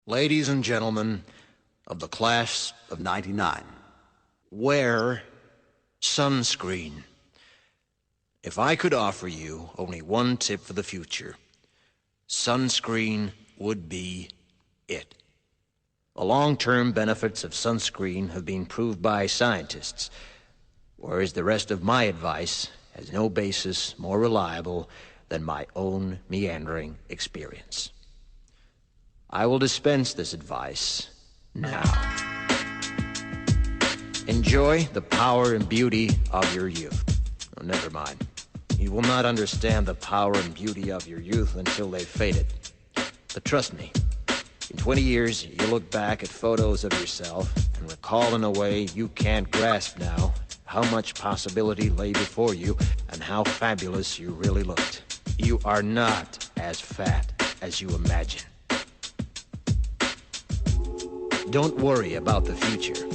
Ladies and gentlemen of the class of '99, wear sunscreen. If I could offer you only one tip for the future, sunscreen would be it. The long-term benefits of sunscreen have been proved by scientists, whereas the rest of my advice has no basis more reliable than my own meandering experience. I will dispense this advice now. Enjoy the power and beauty of your youth. Oh, never mind. You will not understand the power and beauty of your youth until they've faded. But trust me, in 20 years, you'll look back at photos of yourself and recall in a way you can't grasp now how much possibility lay before you and how fabulous you really looked. You are not as fat as you imagine. Don't worry about the future,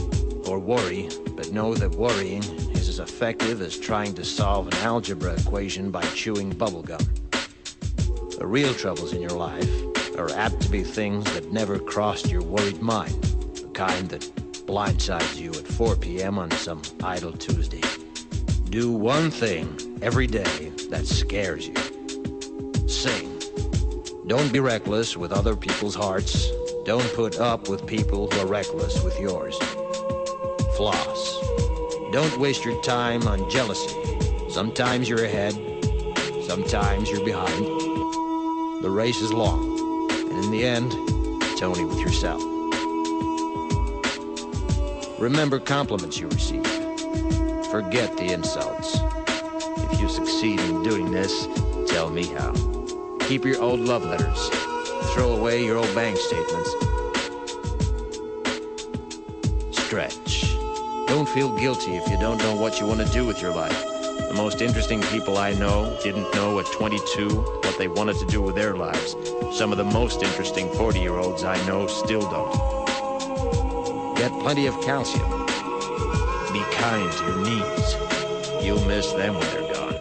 or worry, but know that worrying is as effective as trying to solve an algebra equation by chewing bubblegum. The real troubles in your life are apt to be things that never crossed your worried mind, the kind that blindsides you at 4 p.m. on some idle Tuesday. Do one thing every day that scares you. Sing. Don't be reckless with other people's hearts. Don't put up with people who are reckless with yours. Floss. Don't waste your time on jealousy. Sometimes you're ahead, sometimes you're behind. The race is long, and in the end, it's only with yourself. Remember compliments you receive. Forget the insults. If you succeed in doing this, tell me how. Keep your old love letters. Throw away your old bank statements. Stretch. Don't feel guilty if you don't know what you want to do with your life. The most interesting people I know didn't know at 22 what they wanted to do with their lives. Some of the most interesting 40-year-olds I know still don't. Get plenty of calcium. Be kind to your knees. You'll miss them when they're gone.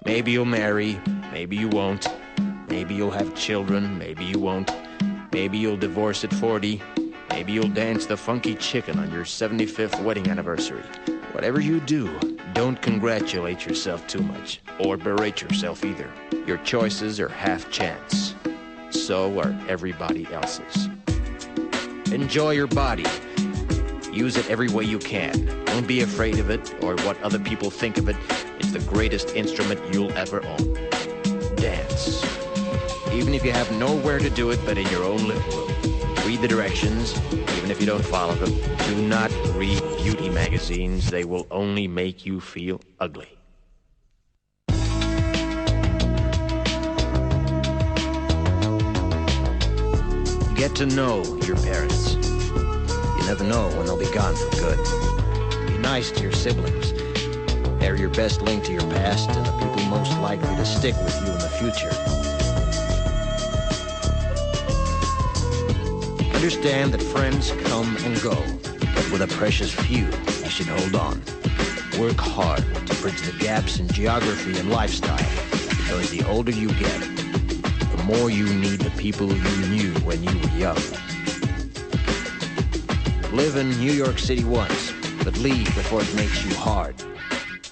Maybe you'll marry, maybe you won't. Maybe you'll have children, maybe you won't. Maybe you'll divorce at 40. Maybe you'll dance the funky chicken on your 75th wedding anniversary. Whatever you do, don't congratulate yourself too much, or berate yourself either. Your choices are half chance. So are everybody else's. Enjoy your body. Use it every way you can. Don't be afraid of it or what other people think of it. It's the greatest instrument you'll ever own. Dance. Even if you have nowhere to do it but in your own living room. Read the directions, even if you don't follow them. Do not read beauty magazines. They will only make you feel ugly. Get to know your parents. You never know when they'll be gone for good. Be nice to your siblings. They're your best link to your past and the people most likely to stick with you in the future. Understand that friends come and go, but with a precious few, you should hold on. Work hard to bridge the gaps in geography and lifestyle, because the older you get, the more you need the people you knew when you were young. Live in New York City once, but leave before it makes you hard.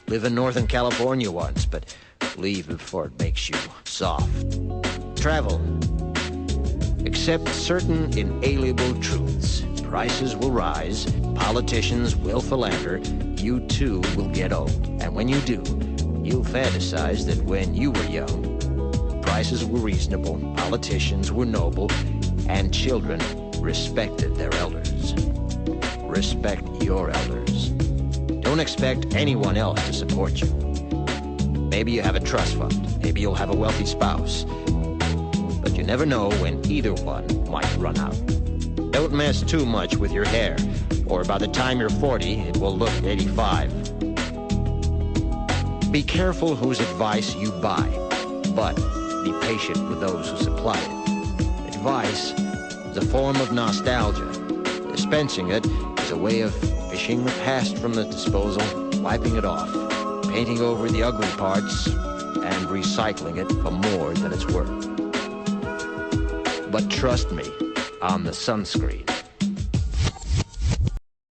Live in Northern California once, but leave before it makes you soft. Travel. Accept certain inalienable truths. Prices will rise, politicians will philander, you too will get old. And when you do, you'll fantasize that when you were young, prices were reasonable, politicians were noble, and children respected their elders. Respect your elders. Don't expect anyone else to support you. Maybe you have a trust fund, maybe you'll have a wealthy spouse. But you never know when either one might run out. Don't mess too much with your hair, or by the time you're 40, it will look 85. Be careful whose advice you buy, but be patient with those who supply it. Advice is a form of nostalgia. Dispensing it is a way of fishing the past from the disposal, wiping it off, painting over the ugly parts, and recycling it for more than it's worth. But trust me, on the Sunscreen.